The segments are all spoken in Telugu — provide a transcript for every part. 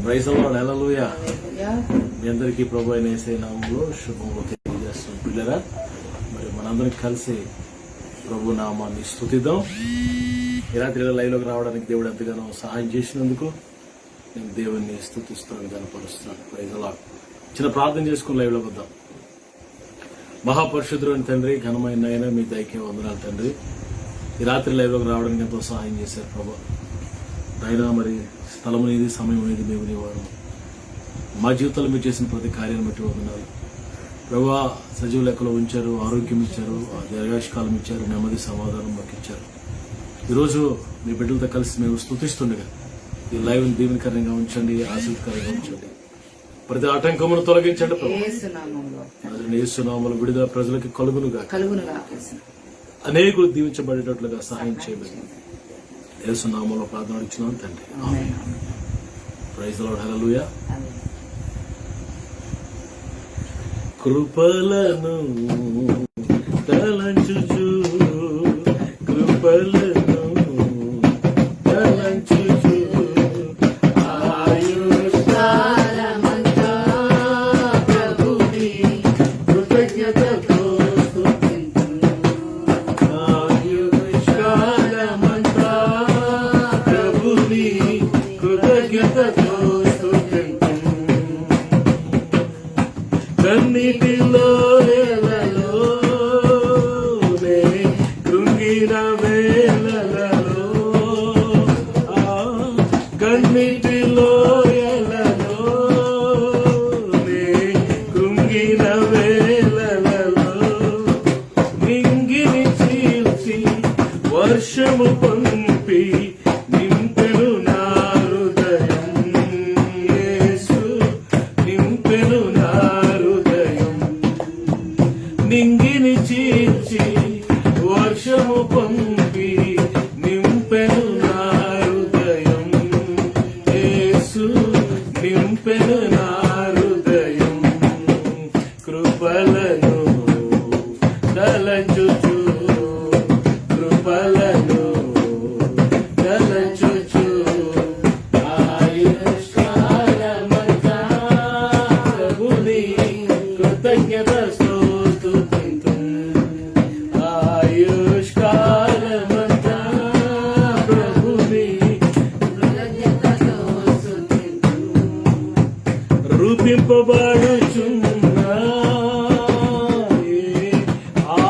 ప్రైజ్ ది లార్డ్, హల్లెలూయా. మీ అందరికీ ప్రభువైన యేసయ్య నామములో శుభములు తెలియజేస్తున్నాం. పిల్లరా, మరి మనందరం కలిసి ప్రభు నామాన్ని స్తుతిద్దాం. ఈ రాత్రి లైవ్ లోకి రావడానికి దేవుడు ఎంతగానో సహాయం చేసినందుకు నేను దేవుడిని స్తుతిస్తున్నాను, గణపరుస్తున్నాను. Praise the Lord. చిన్న ప్రార్థన చేసుకుని లైవ్ లోకి వద్దాం. మహాపరిశుద్ధుడైన తండ్రి, ఘనమైన ఆయన, మీ దయకే వందనాలు తండ్రి. ఈ రాత్రి లైవ్ లోకి రావడానికి ఎంతో సహాయం చేశారు ప్రభు. అయినా మరి స్థలం అనేది, సమయం అనేది మేము నీవారు. మా జీవితంలో మీరు చేసిన ప్రతి కార్యాన్ని బట్టి వందనాలు ప్రభా. సజీవ లెక్కలో ఉంచారు, ఆరోగ్యం ఇచ్చారు, దీర్ఘాయుష్కాలం ఇచ్చారు, నెమ్మది సమాధానం మాకు ఇచ్చారు. ఈరోజు మీ బిడ్డలతో కలిసి మేము స్తుతిస్తుండగా ఈ లైవ్ దీవెనకరంగా ఉంచండి, ఆశీర్వదకరంగా ఉంచండి. ప్రతి ఆటంకమును తొలగించండి ప్రభు. యేసు నామములో విడుదల ప్రజలకి కలుగునుగా, అనేకులు దీవించబడేటట్లుగా సహాయం చేయబడి యేసు నామములో ప్రార్థన ఇచ్చినాం తండ్రి. ఆమేన్. ప్రైజ్ ది లార్డ్, హల్లెలూయా. కృపలను తలంచుచు, కృపలను తలంచుచు, ఆయుష్కాలమంతా ప్రభుని కృతజ్ఞతతో స్తుతింతును. ఆయుష్కాలమంతా ప్రభుని కృతజ్ఞతతో కన్నీటిలో వేళలోనే, కృంగిన వేళలలో, కన్నీటిలో వేళలోనే, కృంగిన వేళలలో, నింగిని చీల్చి వర్షము పంపి నింపెను నా హృదయం. యేసు నింపెను నా హృదయం. నింగిని చీల్చి వర్షము పంపి నింపెను నా హృదయం. యేసు నింపెను నా హృదయం. కృపలను తలంచుచు, కృపలను తలంచుచు, ఆయుష్కాలమంతా ప్రభుని కృతజ్ఞతతో స్తుతింతును. ఆయుష్కాలమంతా ప్రభుని కృతజ్ఞతతో స్తుతింతును. రూపింపబడుచున్న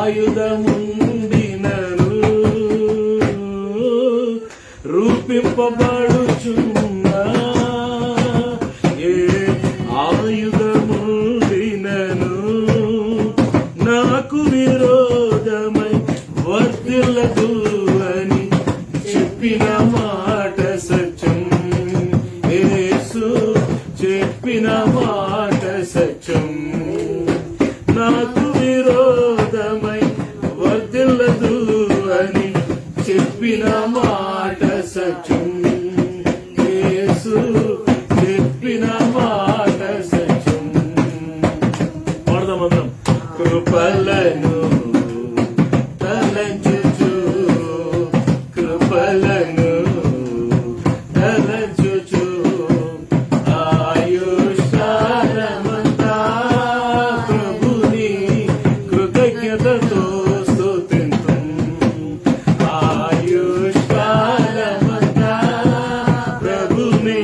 ఆయుధముండినను, రూపింపబడుచున్న ఆయుధముండినను, నాకు విరోధమై వర్ధిల్లదు అని చెప్పిన మాట సత్యం. యేసు చెప్పిన మాట సత్యం. నాకు విరోధమై వర్ధిల్లదు అని చెప్పిన మాట సత్యం. యేసు చెప్పిన మాట సత్యం. పాడదామందరం. కృపలను తలంచుచు, కృపలను తలంచుచు, ఆయుష్కాలమంతా ప్రభుని కృతజ్ఞతతో స్తుతింతును. ఆయుష్కాలమంతా ప్రభుని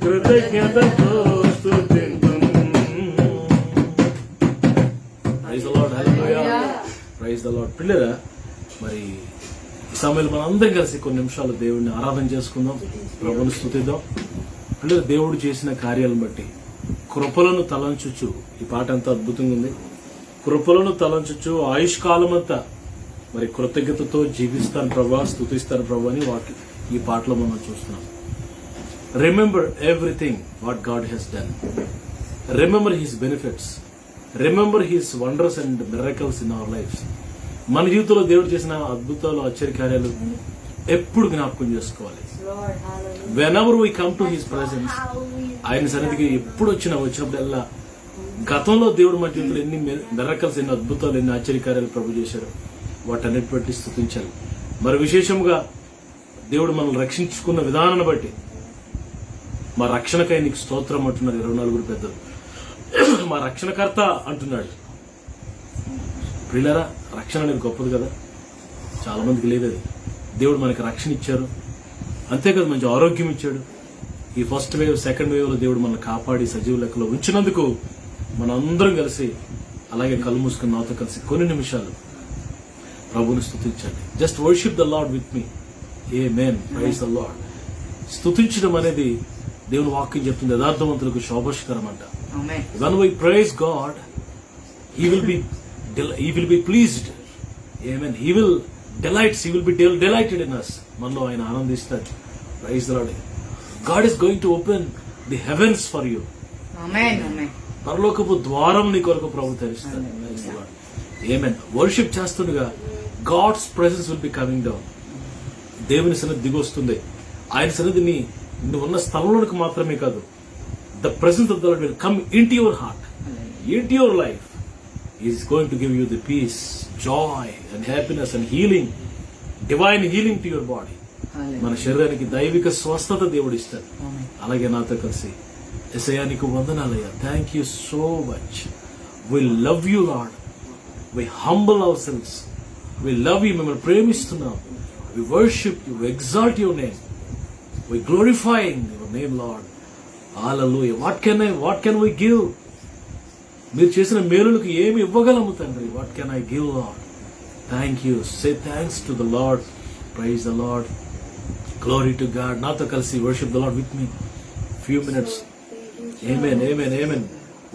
కృతజ్ఞతతో స్తుతింతును. ప్రైజ్ ది లార్డ్, హల్లెలూయా. Praise the Lord. పిల్లరా, మరి ఈ సమయంలో మనం అందరం కలిసి కొన్ని నిమిషాలు దేవుడిని ఆరాధన చేసుకుందాం, ప్రభుని స్తుతిద్దాం. పిల్లలు, దేవుడు చేసిన కార్యాలను బట్టి కృపలను తలంచుచు, ఈ పాట ఎంత అద్భుతంగా ఉంది. కృపలను తలంచుచు ఆయుష్కాలమంతా మరి కృతజ్ఞతతో జీవిస్తాను ప్రభా, స్తుతిస్తాను ప్రభా అని ఈ పాటలో మనం చూస్తున్నాం. Remember everything what God he's done. Remember his benefits. Remember his wonders and miracles in our lives. మన జీవితంలో దేవుడు చేసిన అద్భుతాలు, ఆశ్చర్యకార్యాలు ఎప్పుడు జ్ఞాపకం చేసుకోవాలి. Whenever we come to his presence, ఆయన సన్నిధికి ఎప్పుడు వచ్చినప్పుడల్లా గతంలో దేవుడు మన జీవితంలో ఎన్ని మిరకల్స్, ఎన్ని అద్భుతాలు, ఎన్ని ఆశ్చర్యకార్యాలు ప్రభు చేశారు, వాటన్నిటి బట్టి స్తుతించాలి. మరి విశేషంగా దేవుడు మనల్ని రక్షించుకున్న విధానాన్ని బట్టి మా రక్షణకై నీకు స్తోత్రం అంటున్నారు 24 పెద్దలు. మా రక్షణకర్త అంటున్నాడు. ప్రియులారా, రక్షణ అనేది గొప్పది కదా, చాలా మందికి లేదు అది. దేవుడు మనకి రక్షణ ఇచ్చారు, అంతేకాదు మంచి ఆరోగ్యం ఇచ్చాడు. ఈ ఫస్ట్ వేవ్ సెకండ్ వేవ్ లో దేవుడు మనల్ని కాపాడి సజీవ లెక్కలో ఉంచినందుకు మన అందరం కలిసి అలాగే కళ్ళు మూసుకుని నాతో కలిసి కొన్ని నిమిషాలు ప్రభుని స్తుతించండి. Just worship the Lord with me. ఆమేన్. Praise the Lord. స్తుతించడం అనేది దేవుని వాక్యం చెప్తుంది యథార్థవంతులకు శోభస్కరం అంట. When we praise God, He will be pleased. Amen. He will be delighted in us. మనలో ఆయన ఆనందిస్తాడు. Praise the Lord. God is going to open the heavens for you. Amen. పరలోకపు ద్వారం నీ కొరకు ప్రభు తెరుస్తాడు. Praise the Lord. Amen. Worship చేస్తుండగా God's presence will be coming down. దేవుని సన్నిధి దిగి వస్తుంది. ఆయన సన్నిధిని నువ్వు ఉన్న స్థలంలోనికి మాత్రమే కాదు, the presence of the Lord will come into your heart, into your life. He is going to give you the peace, joy and happiness and healing, divine healing to your body. మన శరీరానికి దైవిక స్వస్థత దేవుడు ఇస్తాడు. అలాగే నాతో కలిసి యేసయ్యా నీకు వందనాలయ్యా, thank you so much. We love you Lord, we humble ourselves, we love you. మిమ్మల్ని ప్రేమిస్తున్నాం. We worship you, we exalt your name, we glorifying your name Lord. హల్లెలూయా. What can we give? మీరు చేసిన మేలులకు ఏమి ఇవ్వగలము తండ్రి? What can I give Lord? Thank you. Say thanks to the Lord. Praise the Lord. Glory to God. నాతో కలిసి worship the Lord with me few minutes. Amen.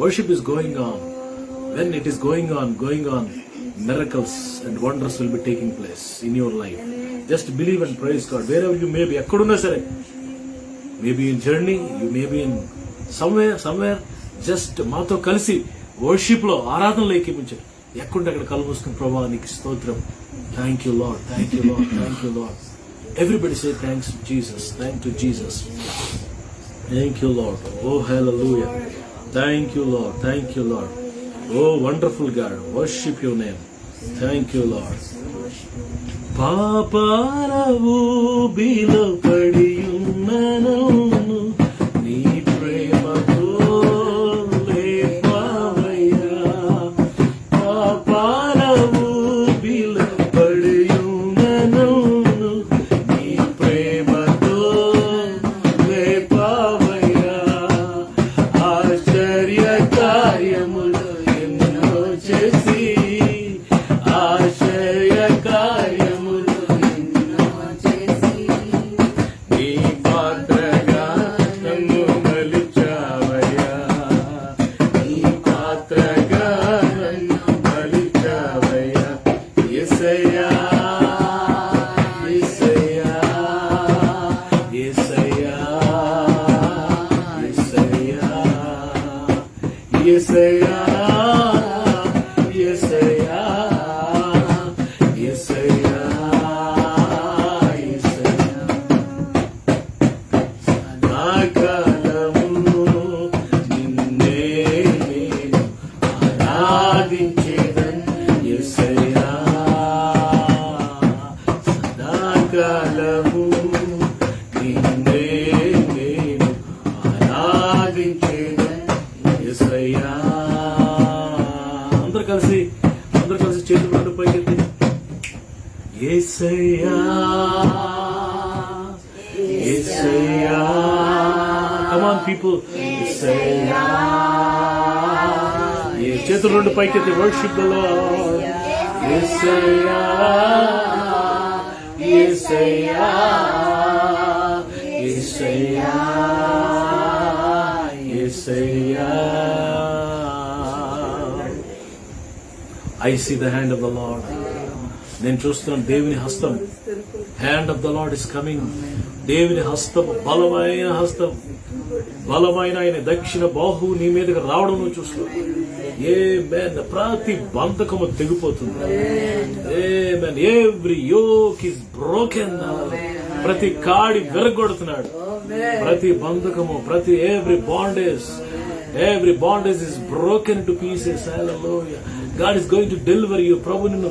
Worship is going on. When it is going on, miracles and wonders will be taking place in your life. Just believe and praise God. Wherever you may be, ekkadunna sare, maybe in journey, you may be in somewhere, just maato kalisi worship lo aaradhanalo ekkiminchu. Ekkunde akkada kallu moosukoni Prabhu niki stotram. Thank you Lord. Thank you Lord. Everybody say thanks to Jesus. Thank to Jesus. Thank you Lord. Oh hallelujah. Thank you Lord. Oh wonderful God. Worship your name. Thank you Lord. పాపాలవు బిలో పడియున్నను నీ ప్రేమతో లేపావయ్యా. పాపాలవు బిలో పడియున్నను నీ ప్రేమతో లేపావయ్యా. ఆశ్చర్య కార్యములు ఎన్నో చేసి, ఆశ్చర్య కార్యములు ఎన్నో చేసి, నీ పాత్రగా నన్ను మలిచావయ్యా. నీ పాత్రగా నన్ను మలిచావయ్యా. యేసయ్యా, యేసయ్యా, యేసయ్యా, యేసయ్యా, యేసయ్యా, యేసయ్యా, యేసయ్యా, యేసయ్యా. సదాకాలము నిన్నే నేను ఆరాధించేదన్ యేసయ్యా. సదాకాలము నిన్నే నేను ఆరాధించేదన్ యేసయ్యా. అందరూ కలిసి చేతులు రెండు పైకెత్తి యేసయ్యా, యేసయ్యా. Come on people. యేసయ్యా. చేతులు రెండు పైకెత్తి worship the lord. Yesayya, Yesayya, Yesayya, Yesayya. I see the hand of the Lord. నేను చూస్తున్నాను దేవుని హస్తం. Hand of the lord is coming. దేవుని హస్తం, బలమైన హస్తం, బలమైన ఆయన దక్షిణ బాహు నీ మీదకి రావడం నువ్వు చూస్తున్నావు. ఆమేన్. ప్రతి బంధకము తెగిపోతుంది. ఆమేన్. Every yoke is broken. ప్రతి కాడి విరగొడుతున్నాడు. ప్రతి బంధకము, ప్రతి every bondage is broken to pieces. Hallelujah. God is going to deliver you. ప్రభు నిన్ను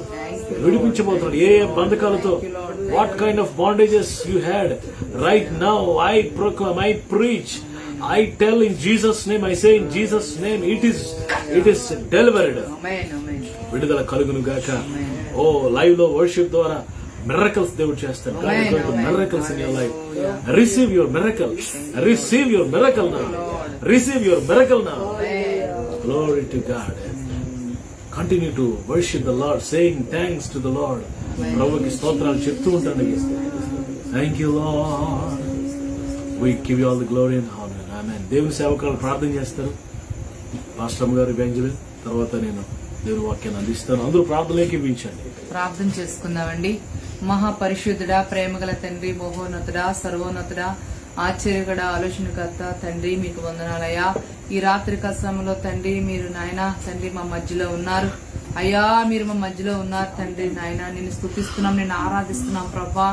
విడిపించబోతున్నాడు. ఏ బంధకాలతో, what kind of bondages you had, right now I proclaim, I preach I tell in Jesus' name, I say in Jesus' name, it is delivered. విడుదల కలుగును గాక. ఓ లైవ్ లో వర్షిప్ ద్వారా miracles దేవుడు చేస్తాడు. God is going to miracles in your life. Receive your miracle. Receive your miracle now. Receive your miracle now. Glory to God. Continue to worship the Lord, saying thanks to the Lord. ప్రభుకి స్తోత్రాలు చెప్తూ ఉంటాను. Thank you Lord. We give you all the glory and honor. Amen. దేవుని సేవకులు ప్రార్థన చేస్తారు. పాస్టర్ గారు ఎవాంజలిస్ట్, తర్వాత నేను దేవుని వాక్యాన్ని అందిస్తాను. అందరూ ప్రార్థనలోకి ఇవ్వించండి. ప్రార్థన చేసుకుందామండి. మహాపరిశుద్ధుడా, ప్రేమగల తండ్రి, మహోన్నతుడా, సర్వోన్నతుడా, ఆశ్చర్యగడ, ఆలోచనకర్త తండ్రి, మీకు వందనాలయ్యా. ఈ రాత్రి సమయంలో తండ్రి మీరు నాయన తండ్రి మా మధ్యలో ఉన్నారు అయ్యా. మీరు మా మధ్యలో ఉన్నారు తండ్రి. నాయన నిన్ను స్తుతిస్తున్నాం, నిన్ను ఆరాధిస్తున్నాం ప్రభా.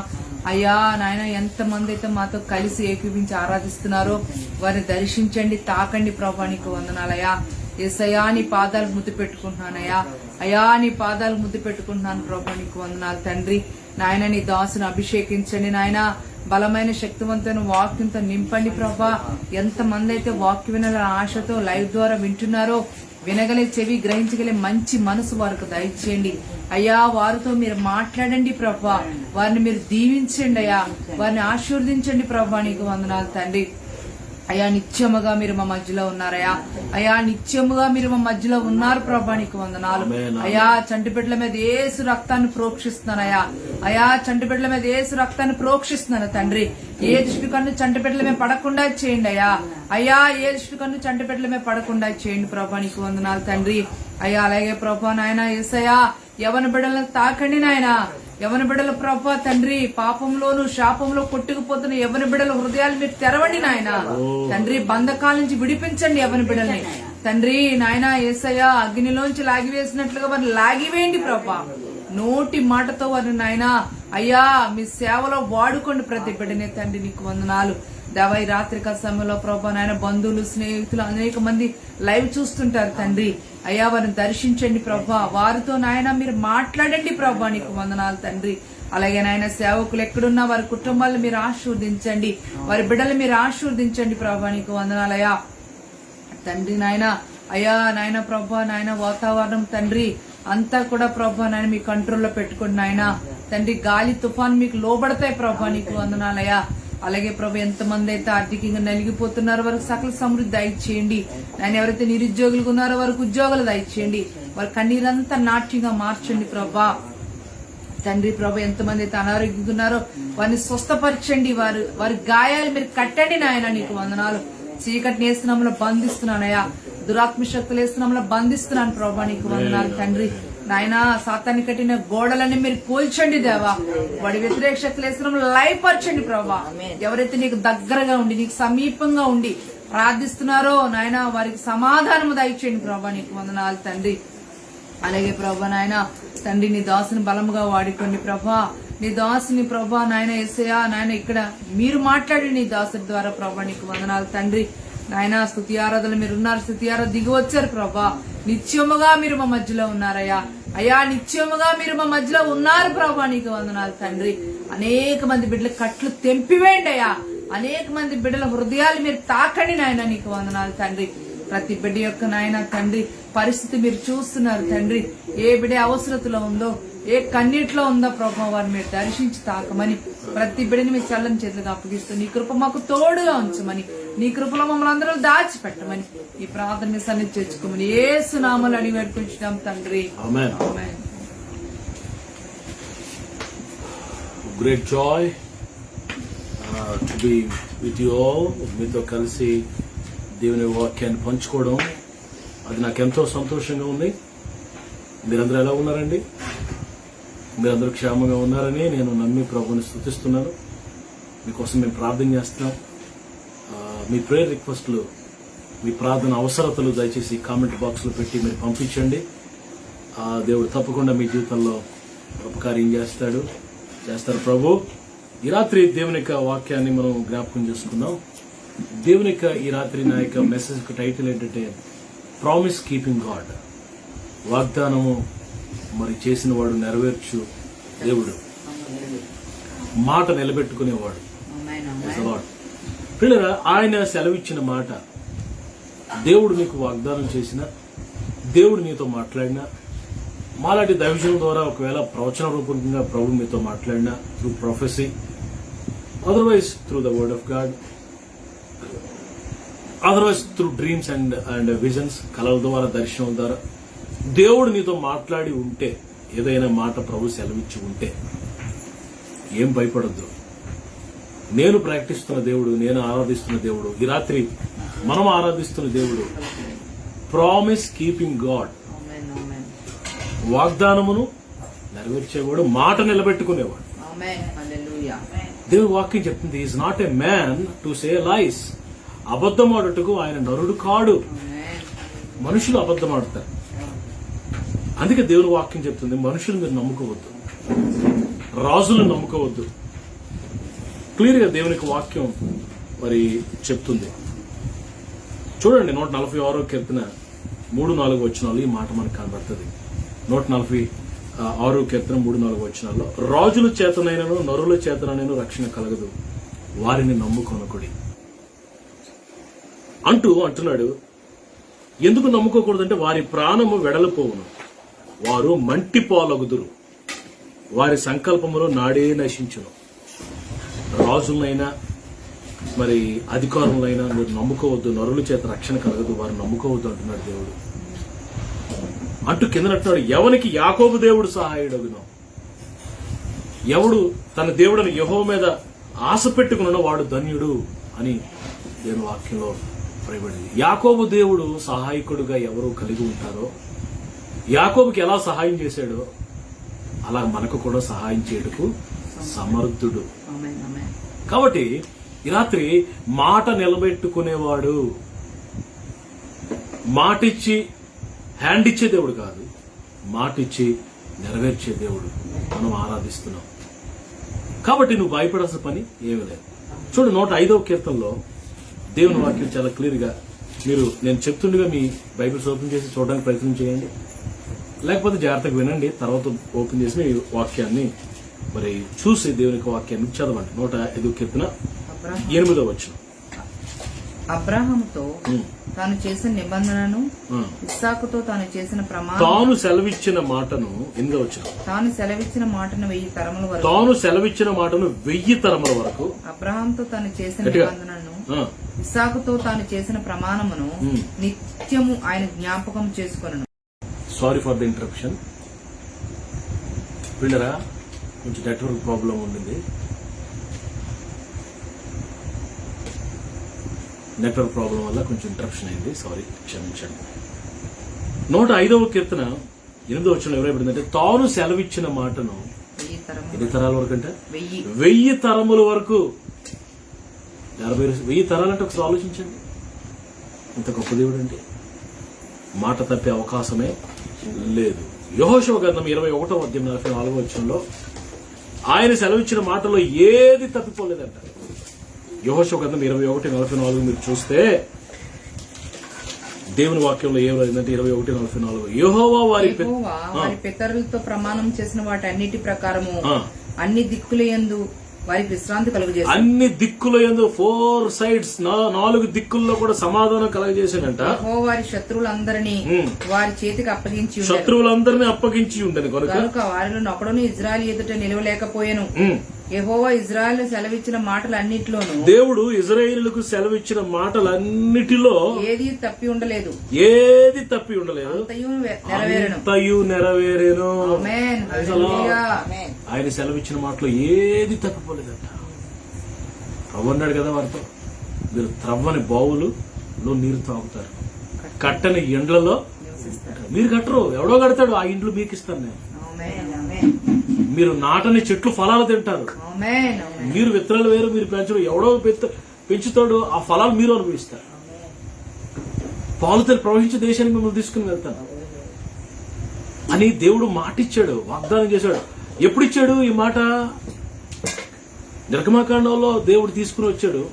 అయ్యా నాయన ఎంతమంది అయితే మాతో కలిసి ఏకీపించి ఆరాధిస్తున్నారో వారిని దర్శించండి, తాకండి ప్రభా. నీకు వందనాలయ్యా. యేసయ్యా నీ పాదాలకు ముద్దు పెట్టుకుంటున్నానయ్యా. అయ్యా నీ పాదాలకు ముద్దు పెట్టుకుంటున్నాను ప్రభా. నీకు వందనాలు తండ్రి. నాయన నీ దాసును అభిషేకించండి నాయన. బలమైన శక్తివంతమైన వాక్యంతో నింపండి ప్రభా. ఎంతమంది అయితే వాక్య వినాల ఆశతో లైవ్ ద్వారా వింటున్నారో వినగలే చెవి, గ్రహించగలే మంచి మనసు వారికి దయచేయండి అయ్యా. వారితో మీరు మాట్లాడండి ప్రభా. వారిని మీరు దీవించండి అయ్యా. వారిని ఆశీర్వదించండి ప్రభా. నీకు వందనాలు తండ్రి. అయ్యా నిత్యముగా మీరు మా మధ్యలో ఉన్నారయ్యా. అయ్యా నిత్యముగా మీరు మా మధ్యలో ఉన్నారు ప్రభా. నీకు వందనాలు అయ్యా. చంటిబిడ్డల మీద యేసు రక్తాన్ని ప్రోక్షిస్తున్నానయ్యా. అయ్యా చంటిబిడ్డల మీద యేసు రక్తాన్ని ప్రోక్షిస్తున్నాను తండ్రి. ఏ దృష్టి కన్ను చంటిబిడ్డల మీద పడకుండా చేయండి అయ్యా. అయ్యా ఏ దృష్టి కన్ను చంటిబిడ్డల మీద పడకుండా చేయండి ప్రభా. నీకు వందనాలు తండ్రి. అయ్యా అలాగే ప్రభా నాయన యేసయ్యా యవన బిడ్డలను తాకండి నాయన. యవన బిడ్డల ప్రభా తండ్రి, పాపంలోను శాపంలో కొట్టుకుపోతున్న యవన బిడ్డల హృదయాలు మీరు తెరవండి నాయన తండ్రి. బంధకాల నుంచి విడిపించండి యవన బిడ్డల్ని తండ్రి. నాయన యేసయ్య అగ్నిలోంచి లాగివేసినట్లుగా వారిని లాగివేయండి ప్రభా. నోటి మాటతో వారిని నాయన అయ్యా మీ సేవలో వాడుకోండి ప్రతి బిడ్డనే తండ్రి. నీకు వందనాలు దేవా. ఈ రాత్రిక సమయంలో ప్రభా నాయన బంధువులు, స్నేహితులు అనేక మంది లైవ్ చూస్తుంటారు తండ్రి. అయ్యా వారిని దర్శించండి ప్రభా. వారితో నాయన మీరు మాట్లాడండి ప్రభా. నీకు వందనాలు తండ్రి. అలాగే నాయన సేవకులు ఎక్కడున్నా వారి కుటుంబాలను మీరు ఆశీర్వదించండి, వారి బిడ్డలు మీరు ఆశీర్వదించండి ప్రభా. నీకు వందనాలయ్యా తండ్రి. నాయన అయ్యా నాయన ప్రభా నాయన వాతావరణం తండ్రి అంతా కూడా ప్రభా నాయన మీ కంట్రోల్లో పెట్టుకోండి నాయన తండ్రి. గాలి తుఫాన్ మీకు లోబడతాయి ప్రభా. నీకు వందనాలయ్యా. అలాగే ప్రభు ఎంతమంది అయితే ఆర్థికంగా నలిగిపోతున్నారో వారికి సకల సమృద్ధి దయచేయండి నాయన. ఎవరైతే నిరుద్యోగులుగా ఉన్నారో వారికి ఉద్యోగాలు దయచేయండి. వారి కన్నీరంతా నాట్యంగా మార్చండి ప్రభా తండ్రి. ప్రభు ఎంతమంది అయితే అనారోగ్యంగా ఉన్నారో వారిని స్వస్థపరచండి. వారి గాయాలు మీరు కట్టండి నాయన. నీకు వందనాలు. చీకటి నేస్తున్నాంలో బంధిస్తున్నానయ్యా. దురాత్మ శక్తులు వేస్తున్నాంలో బంధిస్తున్నాను ప్రభా. నీకు వందనాలు తండ్రి. నాయన సాతాన్ని కట్టిన గోడలని మీరు కూల్చండి దేవా. వాడి వ్యతిరేక శక్తులు వేస్తున్నాం లయపరచండి ప్రభా. ఎవరైతే నీకు దగ్గరగా ఉండి నీకు సమీపంగా ఉండి ప్రార్థిస్తున్నారో నాయన వారికి సమాధానము దయచేయండి ప్రభా. నీకు వందనాలు తండ్రి. అలాగే ప్రభా నాయన తండ్రి నీ దాసుని బలముగా వాడుకోండి ప్రభా. నీ దాసుని ప్రభా నాయన యేసయ్యా నాయన ఇక్కడ మీరు మాట్లాడి నీ దాసుని ద్వారా ప్రభా. నీకు వందనాలు తండ్రి. నాయన స్తుతి ఆరాధనలు మీరు ఉన్నారు. స్తుతి ఆరాధన దిగి వచ్చారు ప్రభా. నిత్యముగా మీరు మా మధ్యలో ఉన్నారయ్యా. అయ్యా నిత్యముగా మీరు మా మధ్యలో ఉన్నారు ప్రభా. నీకు వందనాలు తండ్రి. అనేక మంది బిడ్డల కట్లు తెంపివేయండి అయ్యా. అనేక మంది బిడ్డల హృదయాలు మీరు తాకండి నాయన. నీకు వందనాలు తండ్రి. ప్రతి బిడ్డ యొక్క నాయన తండ్రి పరిస్థితి మీరు చూస్తున్నారు తండ్రి. ఏ బిడ్డ అవసరతలో ఉందో, ఏ కన్నీటిలో ఉందో ప్రభా వారిని మీరు దర్శించి తాకమని ప్రతి బిడ్డని మీ చల్లని చేతులుగా అప్పగిస్తూ నీ కృప మాకు తోడుగా ఉంచమని, నీ కృపలో మమ్మల్ని అందరూ దాచిపెట్టమని ఈ ప్రార్థన సన్నిధి తెచ్చుకోమని యేసు నామములో అడిగి వేడుకుంటున్నాం తండ్రి. ఆమేన్. Great joy to be with you all. మీతో కలిసి దేవుని వాక్యాన్ని పంచుకోవడం అది నాకెంతో సంతోషంగా ఉంది. మీరందరూ ఎలా ఉన్నారండి? మీరందరూ క్షేమంగా ఉన్నారని నేను నమ్మి ప్రభుని స్తుతిస్తున్నాను. మీకోసం మేము ప్రార్థన చేస్తున్నాం. మీ ప్రేయర్ రిక్వెస్ట్లు, మీ ప్రార్థన అవసరతలు దయచేసి కామెంట్ బాక్స్లో పెట్టి మీరు పంపించండి. దేవుడు తప్పకుండా మీ జీవితంలో ఉపకార్యం చేస్తారు ప్రభు. ఈ రాత్రి దేవుని యొక్క వాక్యాన్ని మనం జ్ఞాపకం చేసుకుందాం. దేవుని యొక్క ఈ రాత్రి నా యొక్క మెసేజ్ టైటిల్ ఏంటంటే ప్రామిస్ కీపింగ్ గాడ్. వాగ్దానము మరి చేసిన వాడు నెరవేర్చు దేవుడు, మాట నిలబెట్టుకునేవాడు. పిల్లరా, ఆయన సెలవిచ్చిన మాట, దేవుడు నీకు వాగ్దానం చేసిన, దేవుడు నీతో మాట్లాడినా, మాలాంటి దైవజనం ద్వారా ఒకవేళ ప్రవచన రూపంగా ప్రభు మీతో మాట్లాడినా, through ప్రొఫెసీ, otherwise through the word of God, otherwise through dreams and visions, కలల ద్వారా, దర్శనం ద్వారా దేవుడు నీతో మాట్లాడి ఉంటే, ఏదైనా మాట ప్రభు సెలవిచ్చి ఉంటే ఏం భయపడద్దు. నేను ప్రాక్టిస్తున్న దేవుడు, నేను ఆరాధిస్తున్న దేవుడు, ఈ రాత్రి మనం ఆరాధిస్తున్న దేవుడు ప్రామిస్ కీపింగ్ గాడ్, వాగ్దానమును నెరవేర్చేవాడు, మాట నిలబెట్టుకునేవాడు. దేవుడి వాక్యం చెప్తుంది, is not a man to say lies. అబద్ధమాడుటకు ఆయన నరుడు కాడు. మనుషులు అబద్ధమాడతారు. అందుకే దేవుని వాక్యం చెప్తుంది, మనుషులు మీరు నమ్ముకోవద్దు, రాజులను నమ్ముకోవద్దు. క్లియర్ గా దేవునికి వాక్యం మరి చెప్తుంది. చూడండి, 146వ కీర్తన 3-4 వచనాలు ఈ మాట మనకు కనబడుతుంది. 146వ కీర్తన 3-4 వచనాల్లో, రాజుల చేతనైనను నరుల చేతనైనను రక్షణ కలగదు, వారిని నమ్ముకొనకుడి అంటున్నాడు. ఎందుకు నమ్ముకోకూడదంటే, వారి ప్రాణము వెడలిపోవును, వారు మంటి పాలగుదురు, వారి సంకల్పములో నాడే నశించును. రాజులైనా మరి అధికారులైనా మీరు నమ్ముకోవద్దు, నరుల చేత రక్షణ కలగదు, వారు నమ్ముకోవద్దు అంటున్నాడు దేవుడు. అంటూ కిందనట్టున్నాడు, ఎవనికి యాకోబు దేవుడు సహాయుడగును, ఎవడు తన దేవుడని యెహోవా మీద ఆశ పెట్టుకున్న వాడు ధన్యుడు అని దేవుని వాక్యంలో రాయబడింది. యాకోబు దేవుడు సహాయకుడుగా ఎవరు కలిగి ఉంటారో, యాకోబుకి ఎలా సహాయం చేశాడో అలా మనకు కూడా సహాయం చేయటకు సమర్థుడు. కాబట్టి ఈ రాత్రి మాట నిలబెట్టుకునేవాడు, మాటిచ్చి హ్యాండ్ ఇచ్చే దేవుడు కాదు, మాటిచ్చి నెరవేర్చే దేవుడు మనం ఆరాధిస్తున్నాం. కాబట్టి నువ్వు భయపడాల్సిన పని ఏమీ లేదు. చూడు, 105వ కీర్తనలో దేవుని వాక్యం చాలా క్లియర్ గా, మీరు నేను చెప్తుండగా మీ బైబిల్స్ ఓపెన్ చేసి చూడడానికి ప్రయత్నం చేయండి, లేకపోతే జాగ్రత్తగా వినండి, తర్వాత ఓపెన్ చేసి మీ వాక్యాన్ని మరి చూసి దేవునికి వాక్యాన్ని చదవండి. 105వ కీర్తన 8వ వచనం. అబ్రాహాముతో తాను చేసిన నిబంధనను, ఇస్సాకుతో తాను చేసిన ప్రమాణం, తాను సెలవిచ్చిన మాటను 8వ వచనం. తాను సెలవిచ్చిన మాటను 1000 తరముల వరకు, తాను సెలవిచ్చిన మాటను 1000 తరముల వరకు, అబ్రాహాముతో తాను చేసిన నిబంధనను, ఇస్సాకుతో తాను చేసిన ప్రమాణమును నిత్యము ఆయన జ్ఞాపకం చేసుకొనును. Sorry for the interruption. పిల్లరా, కొంచెం నెట్వర్క్ ప్రాబ్లం ఉండింది. నెట్వర్క్ ప్రాబ్లం వల్ల కొంచెం ఇంటరప్షన్ అయింది, సారీ, క్షమించండి. 105వ కీర్తన 8వ వచనంలో ఎవరైపోయిందంటే, తాను సెలవిచ్చిన మాటను 1000 తరాల వరకు అంటే 1000 తరముల వరకు. 1000 తరాలంటే ఒకసారి ఆలోచించండి, ఇంత గొప్ప దేవుడు అంటే. మాట తప్పే అవకాశమే లేదు. యెహోషువ గ్రంథం 21వ అధ్యాయం 44వ వచనంలో ఆయన సెలవిచ్చిన మాటలో ఏది తప్పిపోలేదంట. యెహోషువ గ్రంథం 21:44 మీరు చూస్తే దేవుని వాక్యంలో ఏం రాయిందంటే 21:44, యెహోవా వారి పితరులతో ప్రమాణం చేసిన వాటి అన్నిటి ప్రకారము అన్ని దిక్కులయందు వారికి విశ్రాంతి కలుగజేసి, అన్ని దిక్కులయందు 4 sides 4 దిక్కుల్లో కూడా సమాధానం కలగజేసాడంట. వారి శత్రువులందరినీ వారి చేతికి అప్పగించి, శత్రువులందరినీ అప్పగించి ఉండని కనుక వారిలో ఒకడును ఇజ్రాయెల్ ఎదుట నిలవలేకపోయాను. యెహోవా ఇజ్రాయెల్ సెలవిచ్చిన మాటలన్నిటిలోనూ, దేవుడు ఇజ్రాయేలుకు సెలవిచ్చిన మాటలన్నిటిలో ఏది తప్పి ఉండలేదు, అంతయు నెరవేరెను. ఆయన సెలవిచ్చిన మాటలో ఏది తప్పిపోలేదంట. అన్నాడు కదా వారితో, మీరు త్రవ్వని బావులులో నీరు తాగుతారు, కట్టని ఇండ్లలో మీరు కట్టరు, ఎవడో కడతాడు, ఆ ఇండ్లు మీకు ఇస్తాను నేను. మీరు నాటని చెట్లు ఫలాలు తింటారు, మీరు విత్తనాలు వేరు, మీరు పెంచరు, ఎవడో పెంచుతాడు, ఆ ఫలాలు మీరు అనుభవిస్తారు. పాలుతలు ప్రవహించే దేశానికి మిమ్మల్ని తీసుకుని వెళ్తాను అని దేవుడు మాట ఇచ్చాడు, వాగ్దానం చేశాడు. ఎప్పుడు ఇచ్చాడు ఈ మాట? నిర్గమకాండంలో దేవుడు తీసుకుని వచ్చాడు.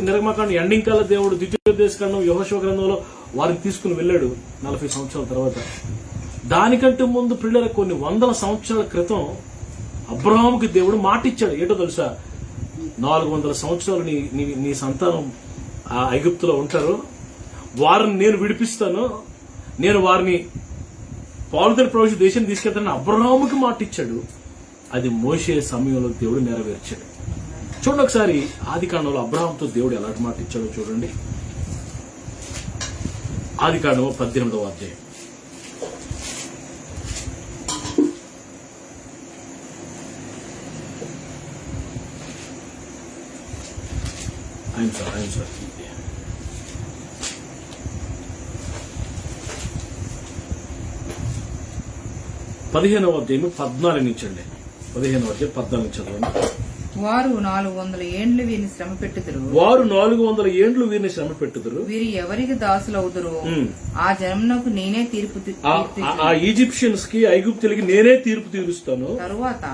నిర్గమకాండం ఎండింగ్ కాల దేవుడు ద్వితీయోపదేశకాండం యెహోషువ గ్రంథంలో వారిని తీసుకుని వెళ్ళాడు 40 సంవత్సరాల తర్వాత. దానికంటే ముందు పిల్లల కొన్ని 100 సంవత్సరాల క్రితం అబ్రహాముకి దేవుడు మాట ఇచ్చాడు. ఏంటో తెలుసా? 400 సంవత్సరాలు నీ సంతానం ఆ ఐగుప్తులో ఉంటారు, వారిని నేను విడిపిస్తాను, నేను వారిని పాలుదల ప్రవేశ దేశాన్ని తీసుకెళ్తానని అబ్రహాముకి మాట ఇచ్చాడు. అది మోషే సమయంలో దేవుడు నెరవేర్చాడు. చూడండి ఒకసారి ఆదికాండంలో అబ్రహాంతో దేవుడు ఎలాంటి మాట ఇచ్చాడో చూడండి. ఆదికాండం 18వ అధ్యాయం. ఆయన సార్ 15వ అధ్యాయం 14 నుంచండి. 15వ అధ్యాయం 14 చదవండి. వారు 400 ఏండ్లు వీరిని శ్రమ పెట్టుదురు. వారు 400 ఏండ్లు వీరిని శ్రమ పెట్టుదురు. వీరు ఎవరికి దాసులవుదురు? ఆ జనమునకు నేనే తీర్పు ఆ ఈజిప్షియన్స్ కి, ఐగుప్తులకి నేనే తీర్పు తీరుస్తాను. తరువాత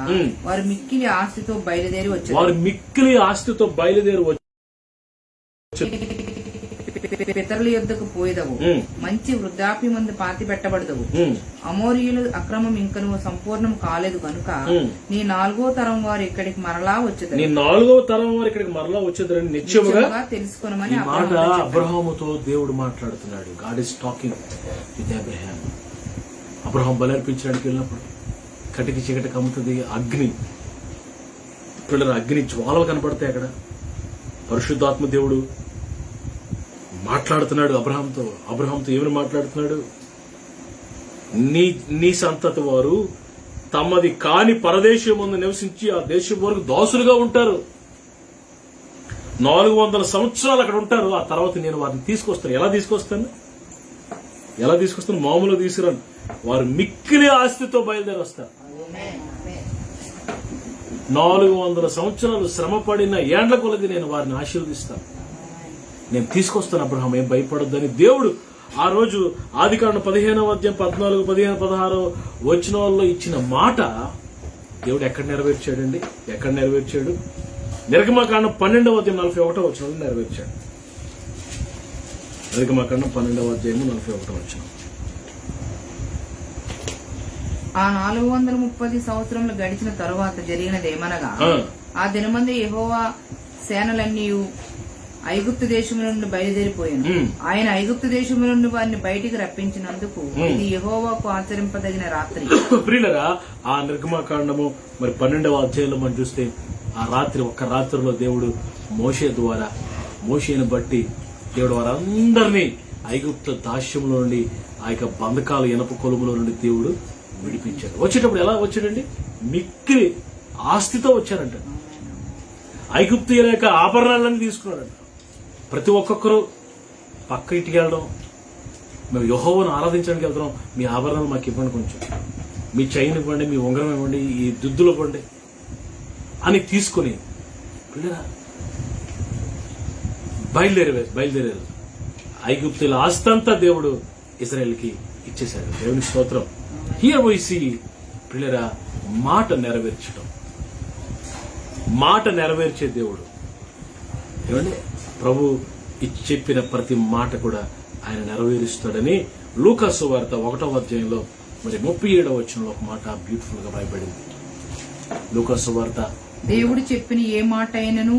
వారు మిక్కిలి ఆస్తితో బయలుదేరి వచ్చారు. వారు మిక్కిలి ఆస్తితో బయలుదేరి వచ్చి పితరుల యొద్దకు పోయేదవు. మంచి వృద్ధాప్యమందు పాతి పెట్టబడదవు. అమోరీయుల అక్రమం ఇంకను సంపూర్ణం కాలేదు కనుక నీ 4వ తరం వారు ఇక్కడికి మరలా వచ్చేదని నిశ్చయముగా తెలుసుకొనమని మాట అబ్రహాముతో దేవుడు మాట్లాడుతున్నాడు. God is talking with Abraham. Abraham బలర్పించడానికి వెళ్ళినప్పుడు కటికి చీకటి కమ్ముతుంది అగ్ని, పిల్లలు అగ్ని జ్వాలలు కనపడతాయి. అక్కడ పరిశుద్ధాత్మ దేవుడు మాట్లాడుతున్నాడు అబ్రహాంతో. ఏమని మాట్లాడుతున్నాడు? నీ సంతతి వారు తమది కాని పరదేశం ముందు నివసించి ఆ దేశం వరకు దాసులుగా ఉంటారు. 400 సంవత్సరాలు అక్కడ ఉంటారు. ఆ తర్వాత నేను వారిని తీసుకొస్తాను. ఎలా తీసుకొస్తాను? మామూలుగా తీసుకురాను. వారు మిక్కిలి ఆస్తితో బయలుదేరి వస్తారు. 400 సంవత్సరాలు శ్రమ పడిన ఏండ్ల కొలది నేను వారిని ఆశీర్వదిస్తాను. నేను తీసుకొస్తాను అబ్రహాం, ఏం భయపడొద్దని దేవుడు ఆ రోజు ఆదికాండం 15వ అధ్యాయం 14, 15, 16 వచనాల్లో ఇచ్చిన మాట దేవుడు ఎక్కడ నెరవేర్చాడు? నిర్గమకాండం 12వ అధ్యాయం 41వ వచనంలో నెరవేర్చాడు. నిర్గమకాండం 12వ అధ్యాయం 41వ వచనం. ఆ 430 సంవత్సరములు గడిచిన తరువాత జరిగినదేమనగా, ఆ దినమందు యెహోవా సేనలన్నీ ఐగుప్తు దేశము నుండి బయలుదేరిపోయాను. ఆయన ఐగుప్తు దేశము నుండి వారిని బయటికి రప్పించినందుకు ఇది యెహోవాకు ఆచరింపదగిన రాత్రి. ప్రియులరా, ఆ నిర్గమకాండము మరి 12వ అధ్యాయంలో మనం చూస్తే ఆ రాత్రి, ఒక్క రాత్రిలో దేవుడు మోషేను బట్టి దేవుడు వారందరినీ ఐగుప్తు దాస్యంలో నుండి, ఆ యొక్క బంధకాల ఇనప కొలుములో నుండి దేవుడు విడిపించాడు. వచ్చేటప్పుడు ఎలా వచ్చాడండి? మిక్కిలి ఆస్తితో వచ్చారంట. ఐగుప్తీయుల యొక్క ఆభరణాలన్నీ తీసుకున్నాడంట. ప్రతి ఒక్కొక్కరు పక్క ఇంటికి వెళ్ళడం, మేము యెహోవాను ఆరాధించడానికి వెళ్తున్నాం, మీ ఆభరణాలు మాకు ఇవ్వండి, కొంచెం మీ చైన్ ఇవ్వండి, మీ ఉంగరం ఇవ్వండి, ఈ దుద్దులు ఇవ్వండి అని తీసుకుని బయలుదేరారు. ఐగుప్తుల ఆస్తంతా దేవుడు ఇశ్రాయేలుకి ఇచ్చేశాడు. దేవుని స్తోత్రం. హియర్ వి సీ పిల్లరా, మాట నెరవేర్చే దేవుడు. ఏమండి, ప్రభు చెప్పిన ప్రతి మాట కూడా ఆయన నెరవేరుస్తాడని లూకా సువార్త 1వ అధ్యాయంలో మరి 37వ వచనంలో ఒక మాట బ్యూటిఫుల్ గా రాయబడింది. లూకా సువార్త, దేవుడు చెప్పిన ఏ మాట అయినను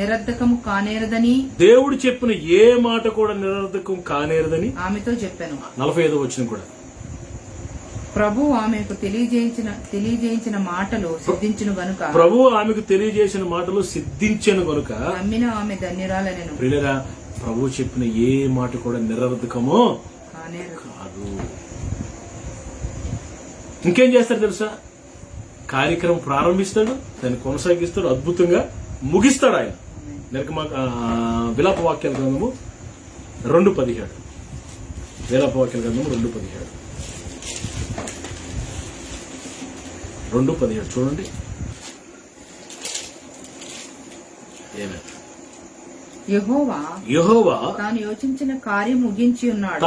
నిరర్ధకము కానేరదని, దేవుడు చెప్పిన ఏ మాట కూడా నిరర్ధకం కానేరదని ఆమెతో చెప్పాను. 45వ వచనం కూడా, ప్రభు ఆమెకు తెలియజేయించిన మాటలు సిద్ధించును గనుక, నమ్మిన ఆమె ధన్యురాలనెను. ప్రియులరా, ప్రభు చెప్పిన ఏ మాట కూడా నిరర్ధకమో కాదు. ఇంకేం చేస్తాడు తెలుసా? కార్యక్రమం ప్రారంభిస్తాడు, దాన్ని కొనసాగిస్తాడు, అద్భుతంగా ముగిస్తాడు ఆయన. విలాప వాక్యాల గ్రంథము 2:17. విలాప వాక్యాల గ్రంథము 2:17 చూడండి. యెహోవా తాను యోచించిన కార్యం ముగించి ఉన్నాడు.